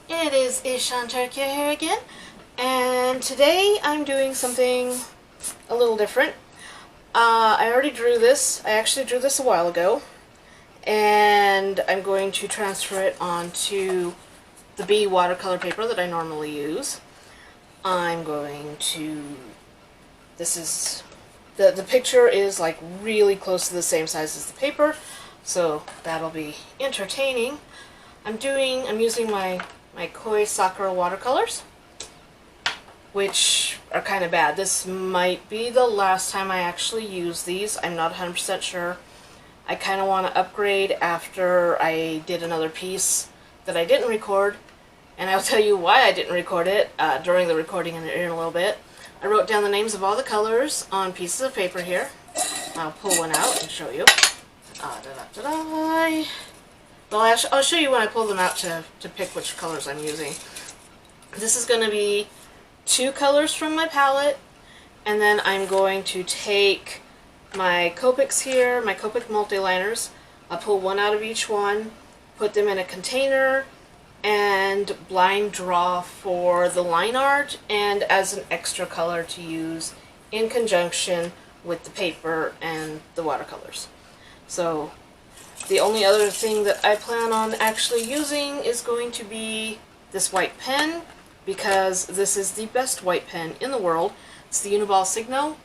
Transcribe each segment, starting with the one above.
It is Ishan here again, and today I'm doing something a little different. I already drew this. I actually drew this a while ago, and I'm going to transfer it onto the B watercolor paper that I normally use. I'm going to... This is... The picture is like really close to the same size as the paper, so that'll be entertaining. I'm using my Koi Sakura Watercolors, which are kind of bad. This might be the last time I actually use these. I'm not 100% sure. I kind of want to upgrade after I did another piece that I didn't record, and I'll tell you why I didn't record it during the recording in a little bit. I wrote down the names of all the colors on pieces of paper here. I'll pull one out and show you. Well, I'll show you when I pull them out to pick which colors I'm using. This is going to be 2 colors from my palette, and then I'm going to take my Copics here, my Copic multiliners. I'll pull one out of each one, put them in a container, and blind draw for the line art and as an extra color to use in conjunction with the paper and the watercolors. So the only other thing that I plan on actually using is going to be this white pen, because this is the best white pen in the world. It's the Uniball Signo.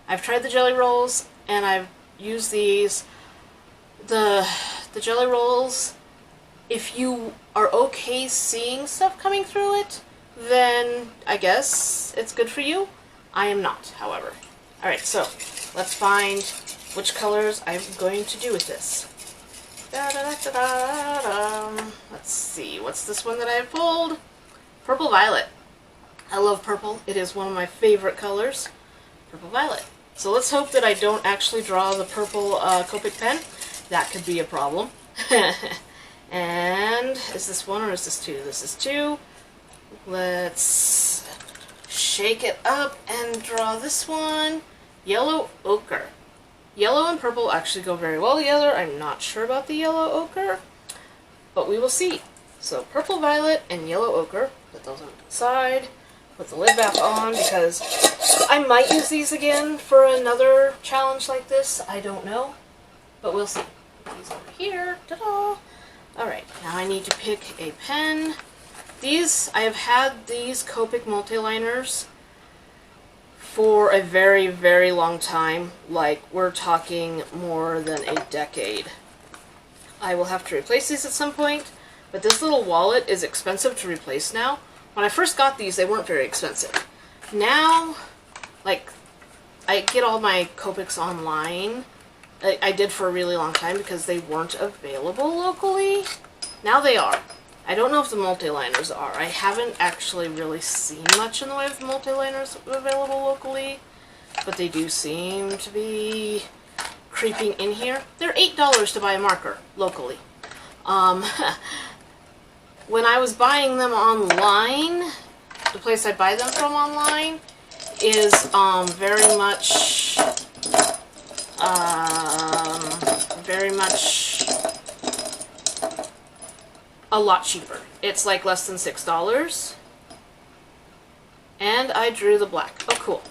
I've tried the jelly rolls and I've used these. The jelly rolls, if you are okay seeing stuff coming through it, then I guess it's good for you. I am not, however. Alright, so let's find which colors I'm going to do with this. Let's see, what's this one that I pulled? Purple Violet. I love purple. It is one of my favorite colors. Purple Violet. So let's hope that I don't actually draw the purple Copic pen. That could be a problem. And is this 1 or is this 2? This is 2. Let's shake it up and draw this one. Yellow Ochre. Yellow and purple actually go very well together. I'm not sure about the yellow ochre, but we will see. So purple violet and yellow ochre. Put those on the side. Put the lid back on because I might use these again for another challenge like this. I don't know, but we'll see. Put these over here. Ta-da! Alright, now I need to pick a pen. I have had these Copic multiliners for a very, very long time. Like, we're talking more than a decade. I will have to replace these at some point, but this little wallet is expensive to replace now. When I first got these, they weren't very expensive. Now, like, I get all my Copics online. I did for a really long time because they weren't available locally. Now they are. I don't know if the multiliners are. I haven't actually really seen much in the way of multiliners available locally, but they do seem to be creeping in here. They're $8 to buy a marker locally. When I was buying them online, the place I buy them from online is very much a lot cheaper. It's like less than $6. And I drew the black. Oh, cool.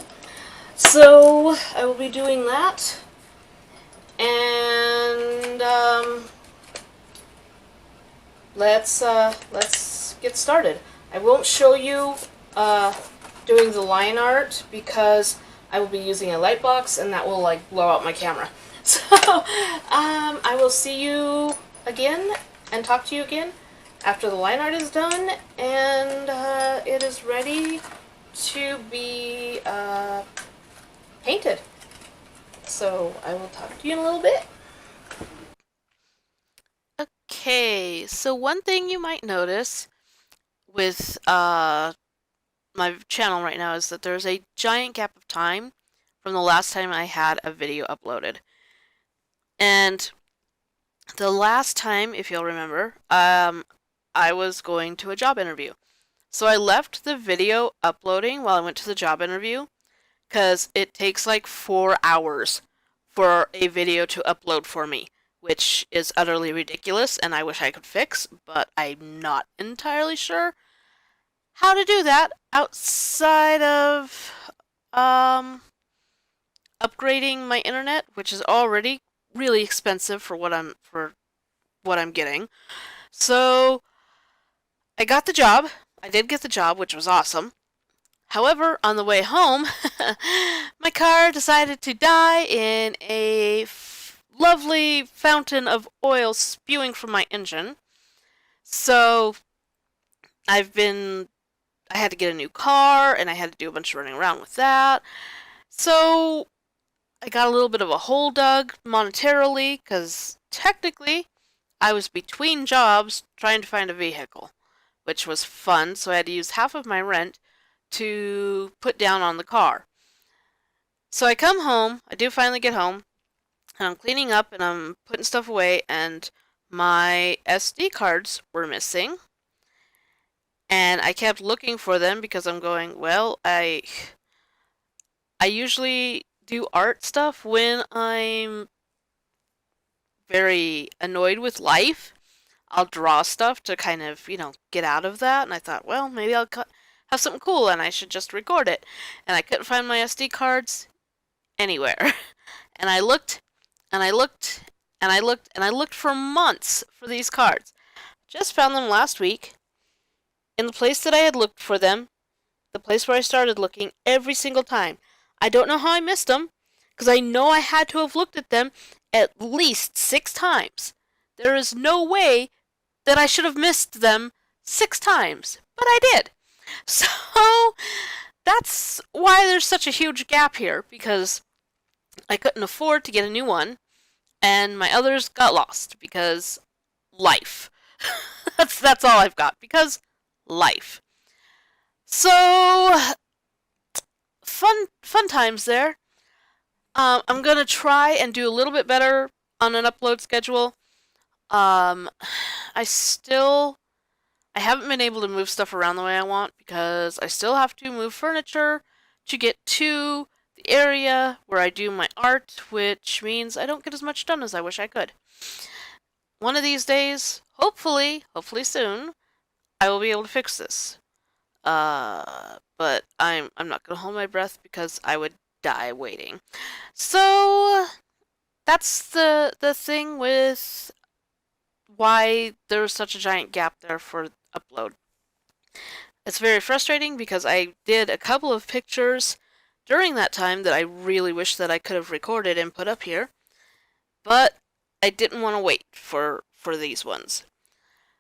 So I will be doing that. And let's get started. I won't show you doing the line art because I will be using a light box and that will like blow out my camera. So I will see you again and talk to you again after the line art is done and it is ready to be painted. So I will talk to you in a little bit. Okay, so one thing you might notice with my channel right now is that there's a giant gap of time from the last time I had a video uploaded. And the last time, if you'll remember, I was going to a job interview. So I left the video uploading while I went to the job interview because it takes like 4 hours for a video to upload for me which is utterly ridiculous and I wish I could fix, but I'm not entirely sure how to do that outside of um, upgrading my internet, which is already really expensive for what I'm getting. So I got the job. I did get the job, which was awesome. However, on the way home, my car decided to die in a lovely fountain of oil spewing from my engine. So I've been I had to get a new car and I had to do a bunch of running around with that. So I got a little bit of a hole dug monetarily because technically I was between jobs trying to find a vehicle, which was fun. So I had to use half of my rent to put down on the car. So I come home, I do finally get home, and I'm cleaning up and I'm putting stuff away, and my SD cards were missing. And I kept looking for them because I'm going, well, I usually do art stuff when I'm very annoyed with life. I'll draw stuff to kind of, get out of that. And I thought, well, maybe I'll have something cool and I should just record it. And I couldn't find my SD cards anywhere. And I looked and I looked and I looked and I looked for months for these cards. Just found them last week in the place that I had looked for them, the place where I started looking every single time. I don't know how I missed them because I know I had to have looked at them at least 6 times. There is no way that I should have missed them 6 times, but I did. So that's why there's such a huge gap here, because I couldn't afford to get a new one, and my others got lost because life. that's all I've got, because life. So fun times there. I'm gonna try and do a little bit better on an upload schedule. Um, I still I haven't been able to move stuff around the way I want because I still have to move furniture to get to the area where I do my art, which means I don't get as much done as I wish I could. One of these days, hopefully soon, I will be able to fix this. But I'm not gonna hold my breath because I would die waiting. So that's the thing with why there was such a giant gap there for upload. It's very frustrating because I did a couple of pictures during that time that I really wish that I could have recorded and put up here, but I didn't want to wait for these ones.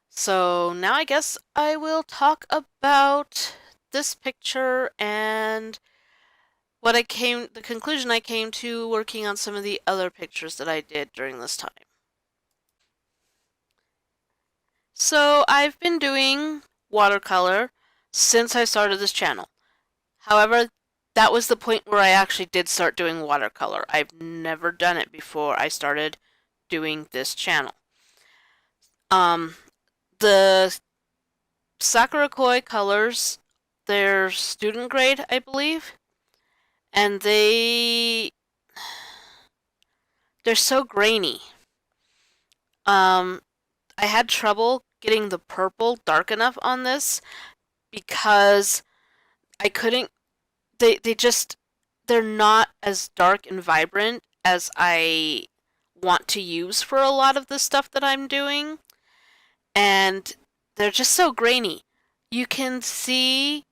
So now I guess I will talk about this picture and the conclusion I came to working on some of the other pictures that I did during this time. So I've been doing watercolor since I started this channel. However, that was the point where I actually did start doing watercolor. I've never done it before I started doing this channel. The Sakura Koi colors, they're student grade, I believe, and they're so grainy. I had trouble getting the purple dark enough on this because I couldn't they're not as dark and vibrant as I want to use for a lot of the stuff that I'm doing, and they're just so grainy. You can see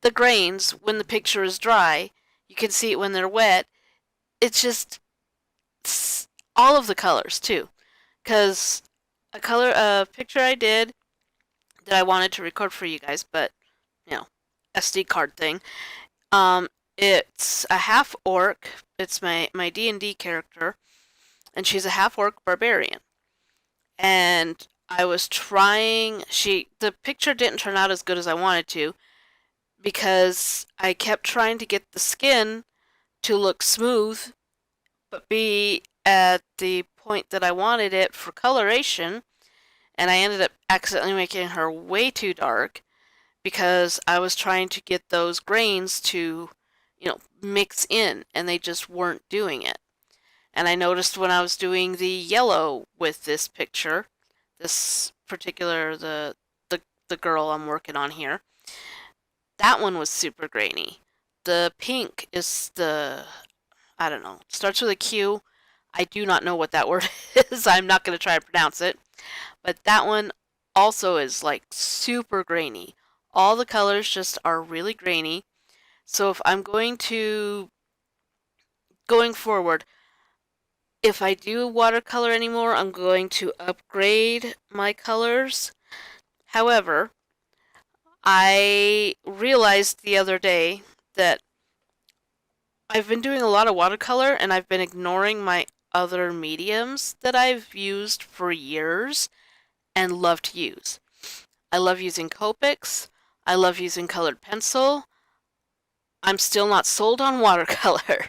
the grains when the picture is dry. You can see it when they're wet. It's all of the colors too, because a picture I did that I wanted to record for you guys, but SD card thing. It's a half orc. It's my D&D character, and she's a half orc barbarian. And I was trying. The picture didn't turn out as good as I wanted to because I kept trying to get the skin to look smooth, but be at the point that I wanted it for coloration, and I ended up accidentally making her way too dark because I was trying to get those grains to, mix in, and they just weren't doing it. And I noticed when I was doing the yellow with this picture, this particular, the girl I'm working on here, that one was super grainy. The pink is I don't know, starts with a Q. I do not know what that word is. I'm not going to try to pronounce it. But that one also is like super grainy. All the colors just are really grainy. So if I'm going forward, if I do watercolor anymore, I'm going to upgrade my colors. However, I realized the other day that I've been doing a lot of watercolor and I've been ignoring my other mediums that I've used for years and love to use. I love using Copics. I love using colored pencil. I'm still not sold on watercolor.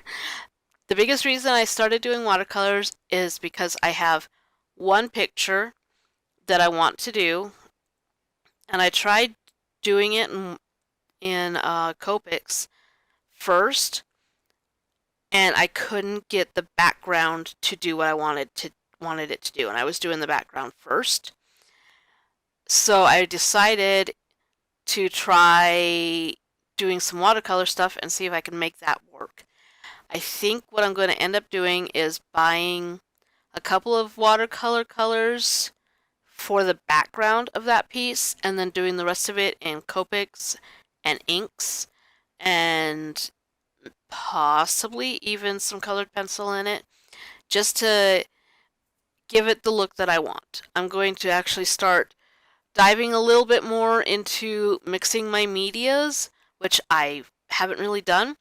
The biggest reason I started doing watercolors is because I have one picture that I want to do, and I tried doing it in Copics first, and I couldn't get the background to do what I wanted it to do, and I was doing the background first. So I decided to try doing some watercolor stuff and see if I can make that work. I think what I'm going to end up doing is buying a couple of watercolor colors for the background of that piece and then doing the rest of it in Copics and inks and possibly even some colored pencil in it just to give it the look that I want. I'm going to actually start diving a little bit more into mixing my medias, which I haven't really done,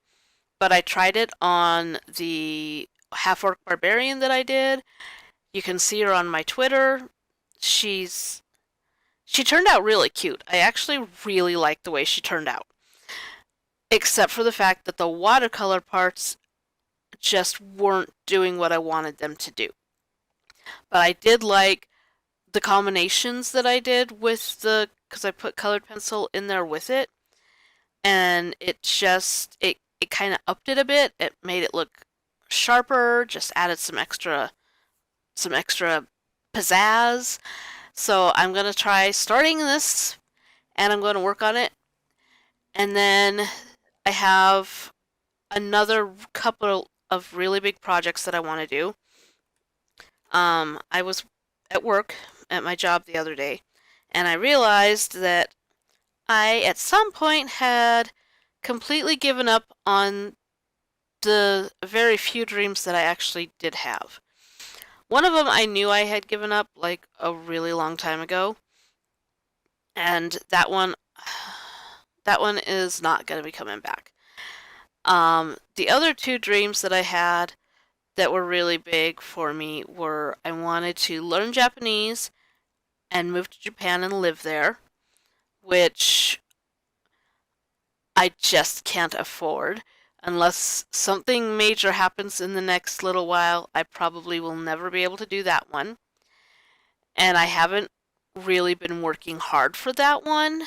but I tried it on the half-orc barbarian that I did. You can see her on my Twitter. She turned out really cute. I actually really like the way she turned out. Except for the fact that the watercolor parts just weren't doing what I wanted them to do. But I did like the combinations that I did with because I put colored pencil in there with it, and it kind of upped it a bit. It made it look sharper, just added some extra pizzazz. So I'm gonna try starting this, and I'm going to work on it, and then I have another couple of really big projects that I want to do. I was at work at my job the other day, and I realized that I, at some point, had completely given up on the very few dreams that I actually did have. One of them I knew I had given up like a really long time ago, and that one is not going to be coming back. The other two dreams that I had that were really big for me were I wanted to learn Japanese and move to Japan and live there, which I just can't afford. Unless something major happens in the next little while, I probably will never be able to do that one. And I haven't really been working hard for that one,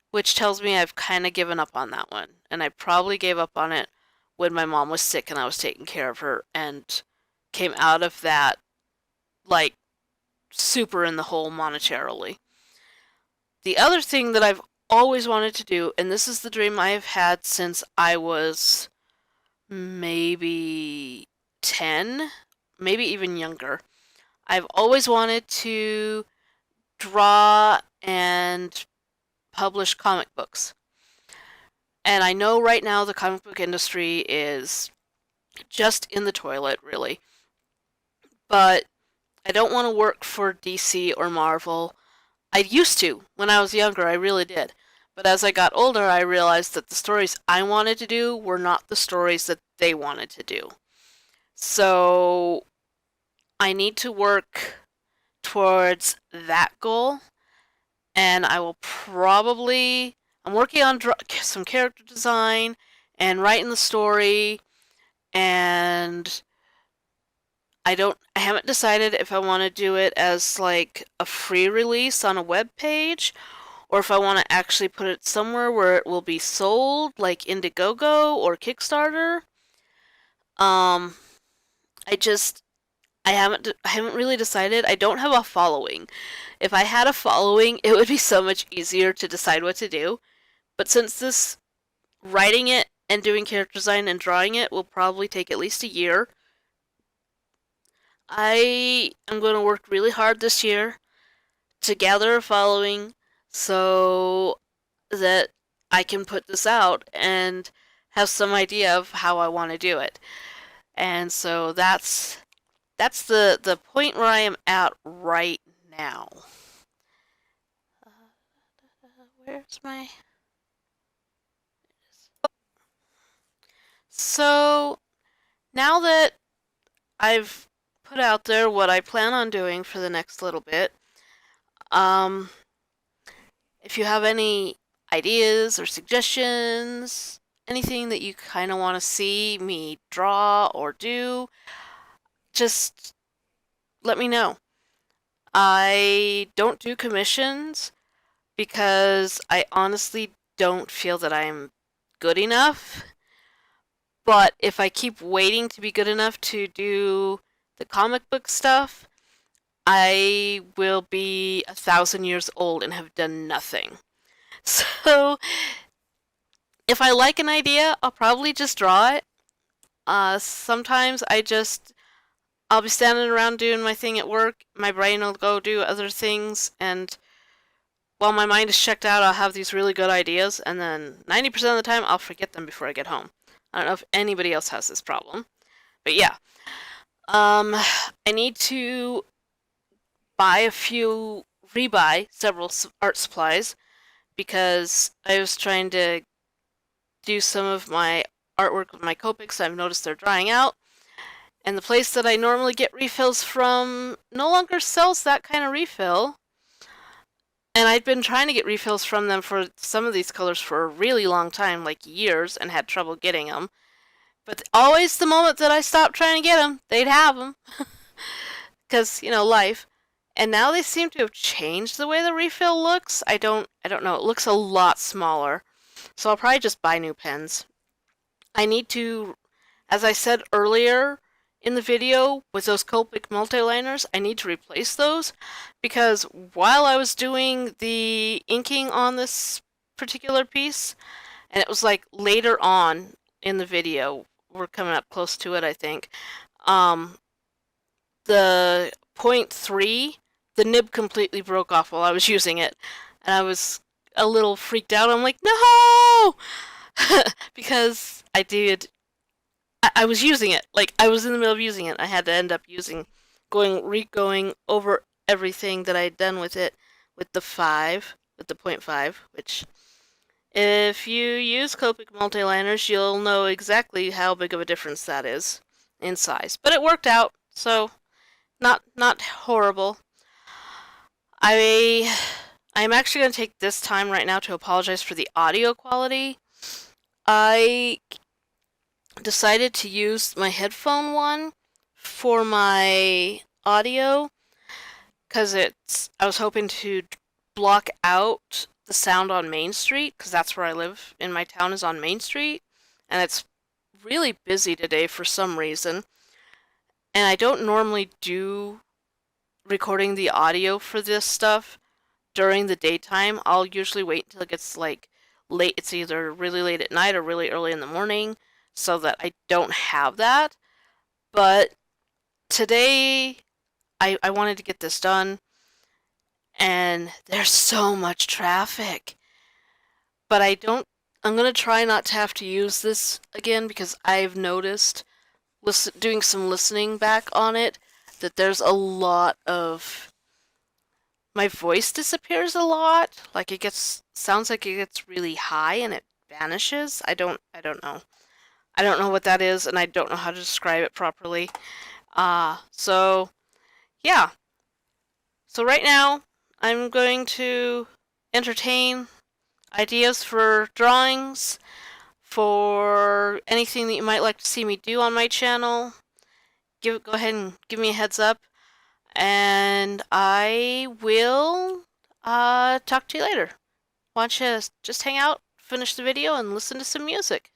which tells me I've kind of given up on that one. And I probably gave up on it when my mom was sick and I was taking care of her and came out of that like super in the hole monetarily. The other thing that I've always wanted to do, and this is the dream I have had since I was maybe 10, maybe even younger. I've always wanted to draw and publish comic books. And I know right now the comic book industry is just in the toilet, really. But I don't want to work for DC or Marvel. I used to when I was younger, I really did. But as I got older, I realized that the stories I wanted to do were not the stories that they wanted to do. So I need to work towards that goal, and I will probably. I'm working on some character design and writing the story, and I haven't decided if I want to do it as like a free release on a web page or if I want to actually put it somewhere where it will be sold, like Indiegogo or Kickstarter. I I haven't really decided. I don't have a following. If I had a following, it would be so much easier to decide what to do. But since this writing it and doing character design and drawing it will probably take at least a year, I am going to work really hard this year to gather a following so that I can put this out and have some idea of how I want to do it. And so that's the point where I am at right now. Where's my So now that I've put out there what I plan on doing for the next little bit, um, if you have any ideas or suggestions, anything that you kind of want to see me draw or do, just let me know. I don't do commissions because I honestly don't feel that I'm good enough. But if I keep waiting to be good enough to do the comic book stuff, I will be 1,000 years old and have done nothing. So if I like an idea, I'll probably just draw it. Sometimes I'll be standing around doing my thing at work. My brain will go do other things, and while my mind is checked out, I'll have these really good ideas, and then 90% of the time, I'll forget them before I get home. I don't know if anybody else has this problem, but yeah. I need to rebuy several art supplies because I was trying to do some of my artwork with my Copics. I've noticed they're drying out, and the place that I normally get refills from no longer sells that kind of refill. And I'd been trying to get refills from them for some of these colors for a really long time, like years, and had trouble getting them. But always the moment that I stopped trying to get them, they'd have them. Because, life. And now they seem to have changed the way the refill looks. I don't know. It looks a lot smaller. So I'll probably just buy new pens. I need to, as I said earlier in the video with those Copic multiliners, I need to replace those because while I was doing the inking on this particular piece, and it was like later on in the video, we're coming up close to it, I think, the .3, the nib completely broke off while I was using it, and I was a little freaked out. I'm like, no! Because I was using it. Like, I was in the middle of using it. I had to end up going over everything that I had done with it with the .5, which if you use Copic multiliners, you'll know exactly how big of a difference that is in size. But it worked out, so not horrible. I'm actually going to take this time right now to apologize for the audio quality. I decided to use my headphone one for my audio because I was hoping to block out the sound on Main Street because that's where I live in my town is on Main Street, and it's really busy today for some reason. And I don't normally do recording the audio for this stuff during the daytime. I'll usually wait until it gets like late. It's either really late at night or really early in the morning so that I don't have that. But today I wanted to get this done, and there's so much traffic. But I'm going to try not to have to use this again because I've noticed doing some listening back on it that there's a lot of my voice disappears a lot. Like sounds like it gets really high and it vanishes. I don't know. I don't know what that is, and I don't know how to describe it properly. So yeah. So right now I'm going to entertain ideas for drawings, for anything that you might like to see me do on my channel. Go ahead and give me a heads up, and I will talk to you later. Why don't you just hang out, finish the video, and listen to some music.